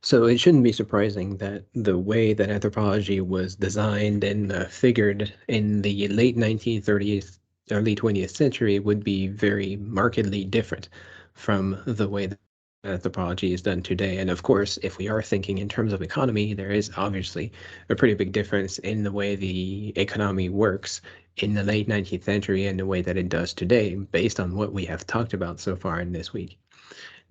So it shouldn't be surprising that the way that anthropology was designed and figured in the late 1930s, early 20th century would be very markedly different from the way that anthropology is done today. And of course, if we are thinking in terms of economy, there is obviously a pretty big difference in the way the economy works in the late 19th century and the way that it does today, based on what we have talked about so far in this week.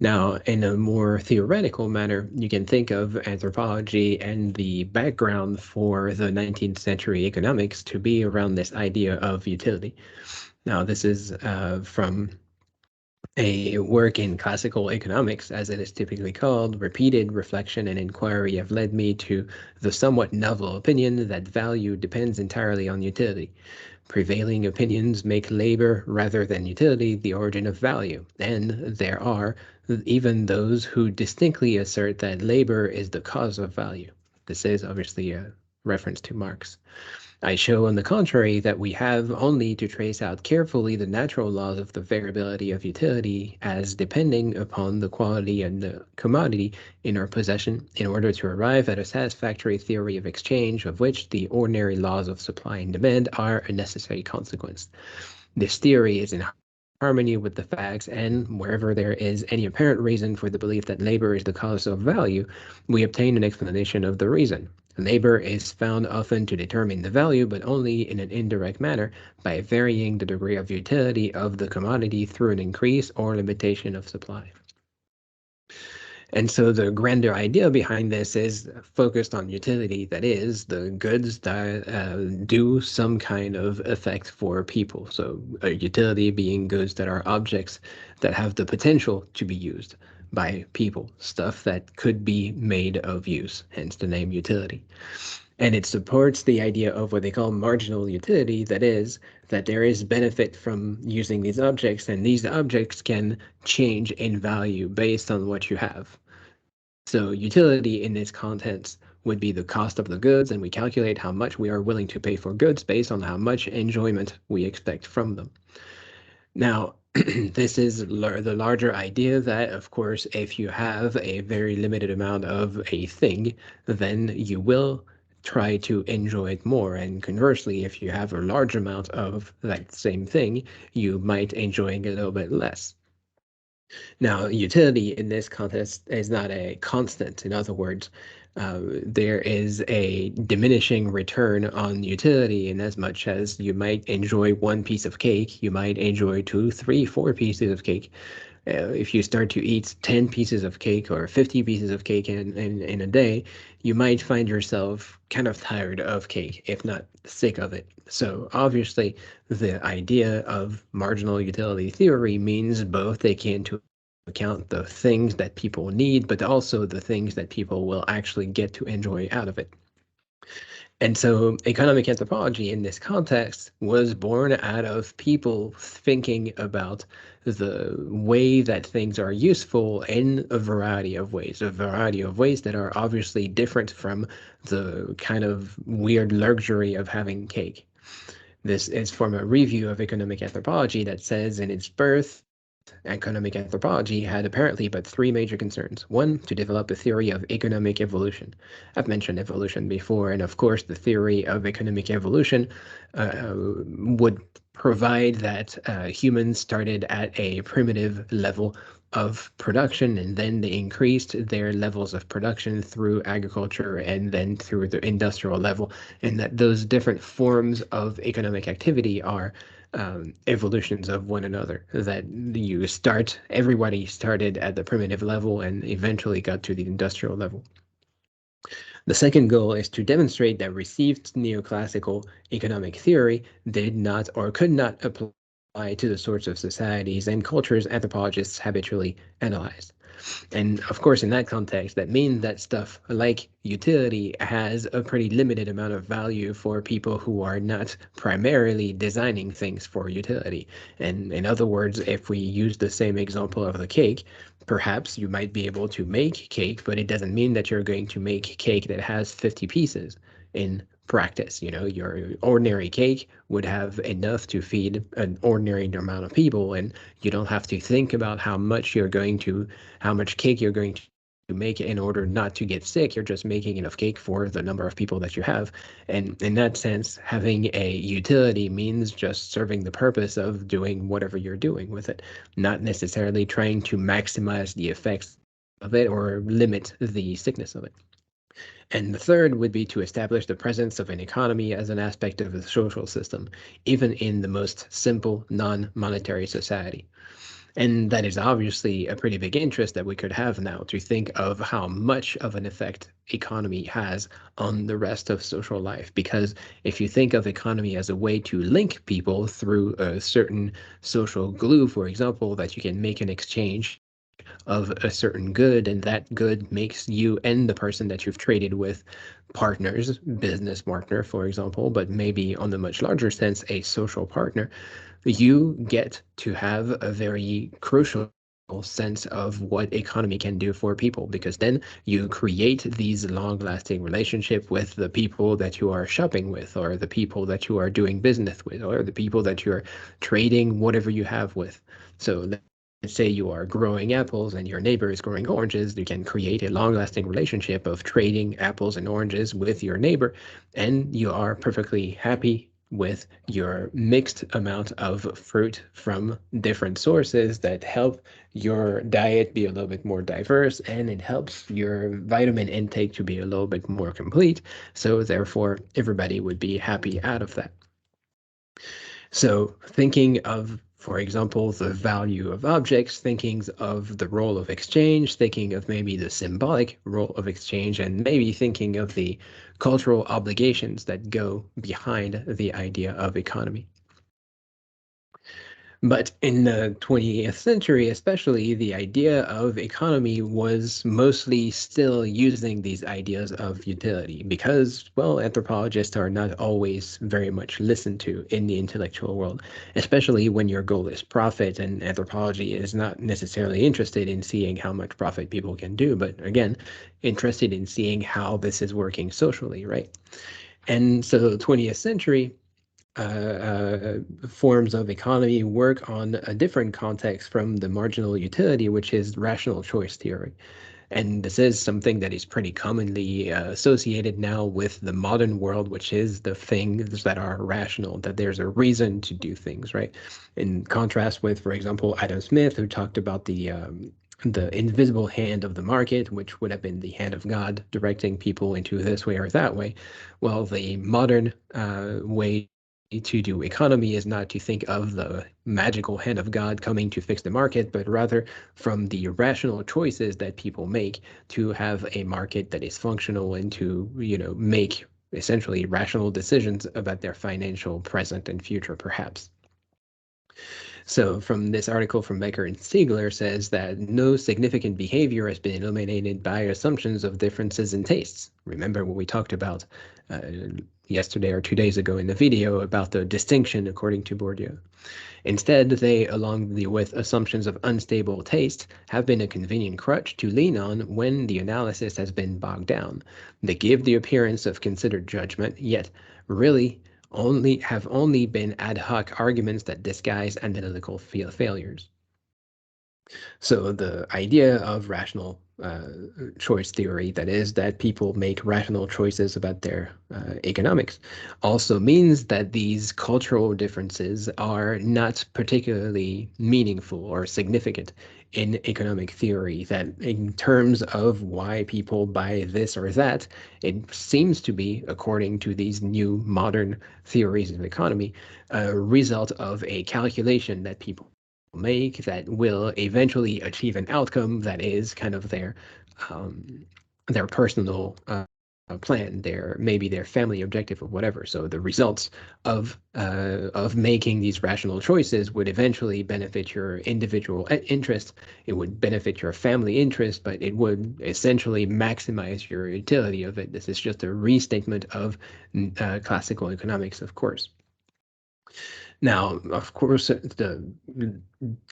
Now, in a more theoretical manner, you can think of anthropology and the background for the 19th century economics to be around this idea of utility. Now, this is from a work in classical economics, as it is typically called. Repeated reflection and inquiry have led me to the somewhat novel opinion that value depends entirely on utility. Prevailing opinions make labor rather than utility the origin of value, and there are even those who distinctly assert that labor is the cause of value. This is obviously a reference to Marx. I show, on the contrary, that we have only to trace out carefully the natural laws of the variability of utility as depending upon the quality and the commodity in our possession in order to arrive at a satisfactory theory of exchange of which the ordinary laws of supply and demand are a necessary consequence. This theory is in harmony with the facts, and wherever there is any apparent reason for the belief that labor is the cause of value, we obtain an explanation of the reason. Labor is found often to determine the value, but only in an indirect manner by varying the degree of utility of the commodity through an increase or limitation of supply. And so the grander idea behind this is focused on utility, that is, the goods that do some kind of effect for people. So a utility being goods that are objects that have the potential to be used by people, stuff that could be made of use, hence the name utility. And it supports the idea of what they call marginal utility, that is, that there is benefit from using these objects, and these objects can change in value based on what you have. So utility in this context would be the cost of the goods, and we calculate how much we are willing to pay for goods based on how much enjoyment we expect from them. Now, this is the larger idea that, of course, if you have a very limited amount of a thing, then you will try to enjoy it more. And conversely, if you have a large amount of that same thing, you might enjoy it a little bit less. Now, utility in this context is not a constant. In other words, there is a diminishing return on utility in as much as you might enjoy one piece of cake, you might enjoy two, three, four pieces of cake. If you start to eat 10 pieces of cake or 50 pieces of cake in a day, you might find yourself kind of tired of cake, if not sick of it. So obviously, the idea of marginal utility theory means both take into account the things that people need, but also the things that people will actually get to enjoy out of it. And so economic anthropology in this context was born out of people thinking about the way that things are useful in a variety of ways that are obviously different from the kind of weird luxury of having cake. This is from a review of economic anthropology that says in its birth, economic anthropology had apparently but three major concerns. One, to develop a theory of economic evolution. I've mentioned evolution before, and of course, the theory of economic evolution would provide that humans started at a primitive level of production, and then they increased their levels of production through agriculture and then through the industrial level, and that those different forms of economic activity are evolutions of one another. That everybody started at the primitive level and eventually got to the industrial level. The second goal is to demonstrate that received neoclassical economic theory did not or could not apply to the sorts of societies and cultures anthropologists habitually analyze. And of course, in that context, that means that stuff like utility has a pretty limited amount of value for people who are not primarily designing things for utility. And in other words, if we use the same example of the cake, perhaps you might be able to make cake, but it doesn't mean that you're going to make cake that has 50 pieces in practice. You know, your ordinary cake would have enough to feed an ordinary amount of people, and you don't have to think about how much cake you're going to make it in order not to get sick. You're just making enough cake for the number of people that you have. And in that sense, having a utility means just serving the purpose of doing whatever you're doing with it, not necessarily trying to maximize the effects of it or limit the sickness of it. And the third would be to establish the presence of an economy as an aspect of the social system, even in the most simple non-monetary society. And that is obviously a pretty big interest that we could have now, to think of how much of an effect economy has on the rest of social life. Because if you think of economy as a way to link people through a certain social glue, for example, that you can make an exchange of a certain good, and that good makes you and the person that you've traded with partners, business partner, for example, but maybe on the much larger sense, a social partner, you get to have a very crucial sense of what economy can do for people, because then you create these long-lasting relationship with the people that you are shopping with, or the people that you are doing business with, or the people that you're trading whatever you have with. So let's say you are growing apples and your neighbor is growing oranges. You can create a long-lasting relationship of trading apples and oranges with your neighbor, and you are perfectly happy with your mixed amount of fruit from different sources that help your diet be a little bit more diverse, and it helps your vitamin intake to be a little bit more complete. So therefore, everybody would be happy out of that. So thinking of, for example, the value of objects, thinking of the role of exchange, thinking of maybe the symbolic role of exchange, and maybe thinking of the cultural obligations that go behind the idea of economy. But in the 20th century, especially, the idea of economy was mostly still using these ideas of utility because, well, anthropologists are not always very much listened to in the intellectual world, especially when your goal is profit, and anthropology is not necessarily interested in seeing how much profit people can do, but again, interested in seeing how this is working socially, right? And so the 20th century, forms of economy work on a different context from the marginal utility, which is rational choice theory. And this is something that is pretty commonly associated now with the modern world, which is the things that are rational, that there's a reason to do things, right? In contrast with, for example, Adam Smith, who talked about the invisible hand of the market, which would have been the hand of God directing people into this way or that way. Well, the modern way to do economy is not to think of the magical hand of God coming to fix the market, but rather from the rational choices that people make to have a market that is functional and to, make essentially rational decisions about their financial present and future, perhaps. So from this article from Becker and Siegler says that no significant behavior has been eliminated by assumptions of differences in tastes. Remember what we talked about uh, yesterday or 2 days ago in the video about the distinction according to Bourdieu. Instead, they, along with assumptions of unstable taste, have been a convenient crutch to lean on when the analysis has been bogged down. They give the appearance of considered judgment, yet really only been ad hoc arguments that disguise analytical failures. So the idea of rational choice theory, that is, that people make rational choices about their economics, also means that these cultural differences are not particularly meaningful or significant in economic theory, that in terms of why people buy this or that, it seems to be, according to these new modern theories of economy, a result of a calculation that people make that will eventually achieve an outcome that is kind of their personal plan, maybe their family objective or whatever. So the results of making these rational choices would eventually benefit your individual interest. It would benefit your family interest, but it would essentially maximize your utility of it. This is just a restatement of classical economics, of course. Now, of course, the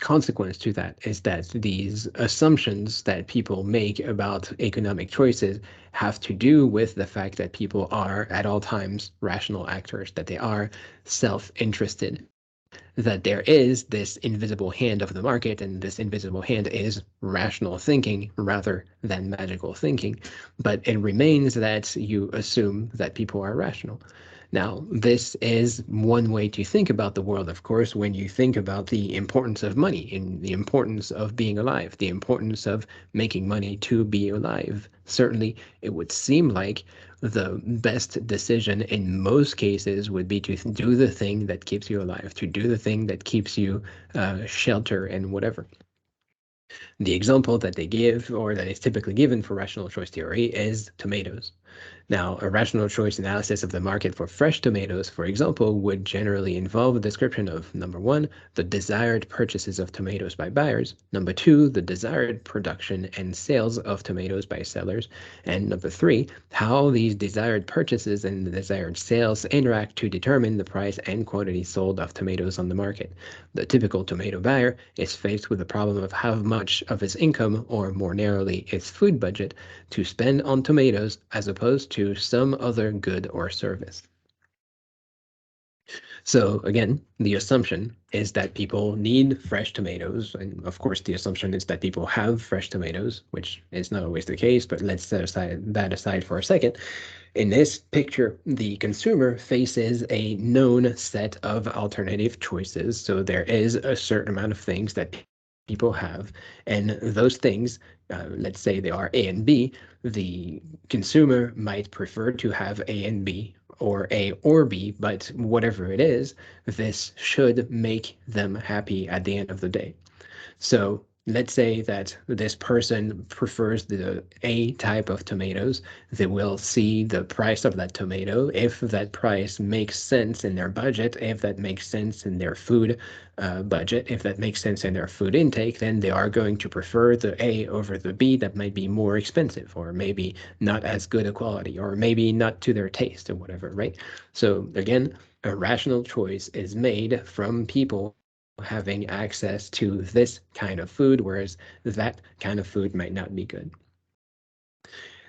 consequence to that is that these assumptions that people make about economic choices have to do with the fact that people are at all times rational actors, that they are self-interested. that there is this invisible hand of the market, and this invisible hand is rational thinking rather than magical thinking. But it remains that you assume that people are rational. Now, this is one way to think about the world, of course, when you think about the importance of money and the importance of being alive, the importance of making money to be alive. Certainly, it would seem like the best decision in most cases would be to do the thing that keeps you alive, to do the thing that keeps you shelter and whatever. The example that they give, or that is typically given for rational choice theory, is tomatoes. Now, a rational choice analysis of the market for fresh tomatoes, for example, would generally involve a description of, number one, the desired purchases of tomatoes by buyers, number two, the desired production and sales of tomatoes by sellers, and number three, how these desired purchases and the desired sales interact to determine the price and quantity sold of tomatoes on the market. The typical tomato buyer is faced with the problem of how much of his income, or more narrowly, his food budget, to spend on tomatoes as opposed to some other good or service. So again, the assumption is that people need fresh tomatoes. And of course, the assumption is that people have fresh tomatoes, which is not always the case, but let's set that aside for a second. In this picture, the consumer faces a known set of alternative choices. So there is a certain amount of things that people have, and those things, let's say they are A and B, the consumer might prefer to have A and B, or A or B, but whatever it is, this should make them happy at the end of the day. So let's say that this person prefers the A type of tomatoes. They will see the price of that tomato. If that price makes sense in their budget, if that makes sense in their food budget, if that makes sense in their food intake, then they are going to prefer the A over the B that might be more expensive, or maybe not as good a quality, or maybe not to their taste or whatever, right? So again, a rational choice is made from people having access to this kind of food, whereas that kind of food might not be good.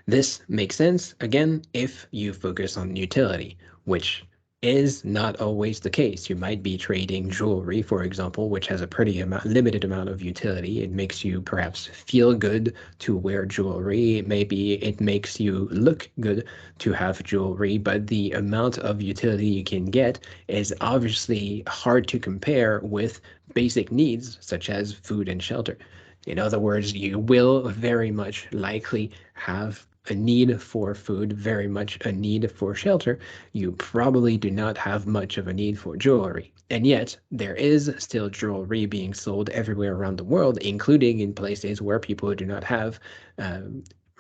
This makes sense, again, if you focus on utility, which is not always the case. You might be trading jewelry, for example, which has a pretty limited amount of utility. It makes you perhaps feel good to wear jewelry. Maybe it makes you look good to have jewelry, but the amount of utility you can get is obviously hard to compare with basic needs such as food and shelter. In other words, you will very much likely have a need for food, very much a need for shelter. You probably do not have much of a need for jewelry. And yet, there is still jewelry being sold everywhere around the world, including in places where people do not have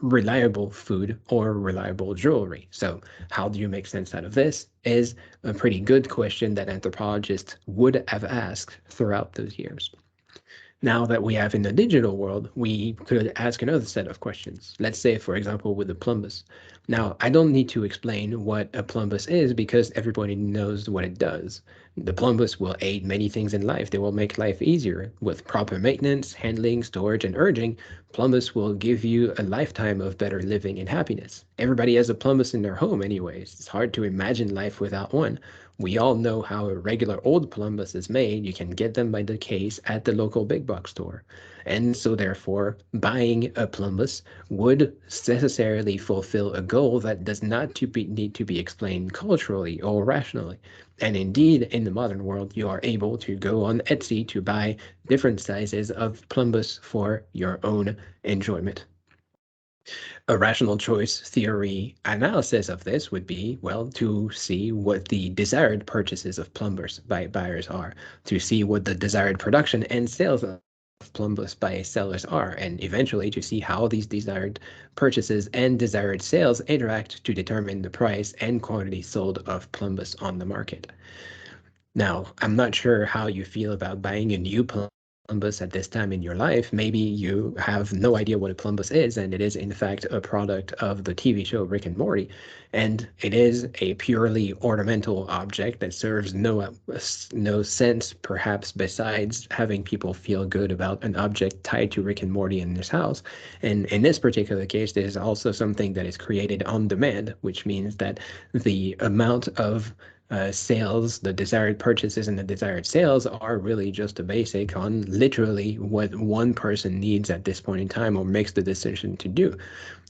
reliable food or reliable jewelry. So how do you make sense out of this is a pretty good question that anthropologists would have asked throughout those years. Now that we have in the digital world, we could ask another set of questions. Let's say, for example, with the plumbus. Now, I don't need to explain what a plumbus is because everybody knows what it does. The plumbus will aid many things in life. They will make life easier. With proper maintenance, handling, storage, and urging, plumbus will give you a lifetime of better living and happiness. Everybody has a plumbus in their home anyways. It's hard to imagine life without one. We all know how a regular old plumbus is made. You can get them by the case at the local big box store. And so therefore, buying a plumbus would necessarily fulfill a goal that does not need to be explained culturally or rationally. And indeed, in the modern world, you are able to go on Etsy to buy different sizes of plumbus for your own enjoyment. A rational choice theory analysis of this would be, well, to see what the desired purchases of plumbers by buyers are, to see what the desired production and sales of plumbus by sellers are, and eventually to see how these desired purchases and desired sales interact to determine the price and quantity sold of plumbus on the market. Now, I'm not sure how you feel about buying a new plumbus at this time in your life. Maybe you have no idea what a plumbus is, and it is in fact a product of the TV show Rick and Morty, and it is a purely ornamental object that serves no sense, perhaps, besides having people feel good about an object tied to Rick and Morty in this house. And in this particular case, there is also something that is created on demand, which means that the amount of sales, the desired purchases and the desired sales are really just a basic on literally what one person needs at this point in time or makes the decision to do.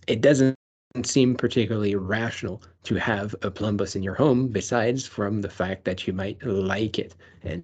It doesn't seem particularly rational to have a plumbus in your home, besides from the fact that you might like it. And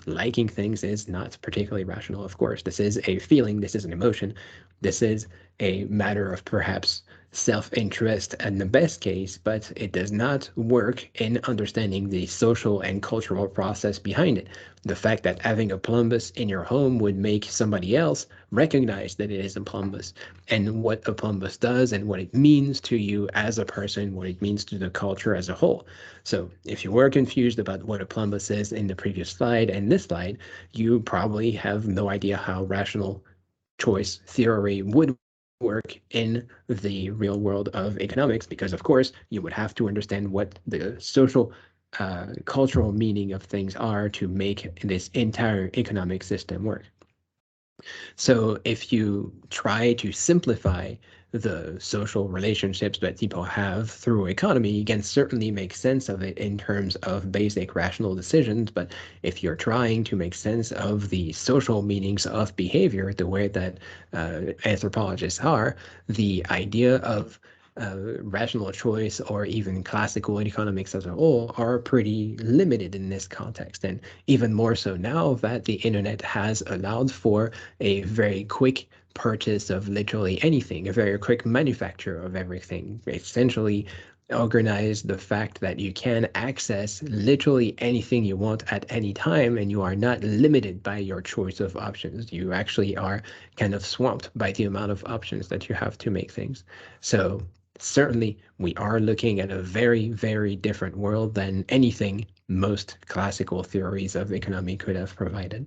liking things is not particularly rational, of course. This is a feeling, this is an emotion, this is a matter of perhaps self-interest in the best case, but it does not work in understanding the social and cultural process behind it. The fact that having a plumbus in your home would make somebody else recognize that it is a plumbus and what a plumbus does and what it means to you as a person, what it means to the culture as a whole. So if you were confused about what a plumbus is in the previous slide and this slide, you probably have no idea how rational choice theory would work in the real world of economics, because of course you would have to understand what the social cultural meaning of things are to make this entire economic system work. So if you try to simplify the social relationships that people have through economy, you can certainly make sense of it in terms of basic rational decisions. But if you're trying to make sense of the social meanings of behavior, the way that anthropologists are, the idea of rational choice or even classical economics as a whole are pretty limited in this context. And even more so now that the internet has allowed for a very quick purchase of literally anything, a very quick manufacture of everything, essentially organize the fact that you can access literally anything you want at any time, and you are not limited by your choice of options. You actually are kind of swamped by the amount of options that you have to make things. So certainly we are looking at a very, very different world than anything most classical theories of economy could have provided.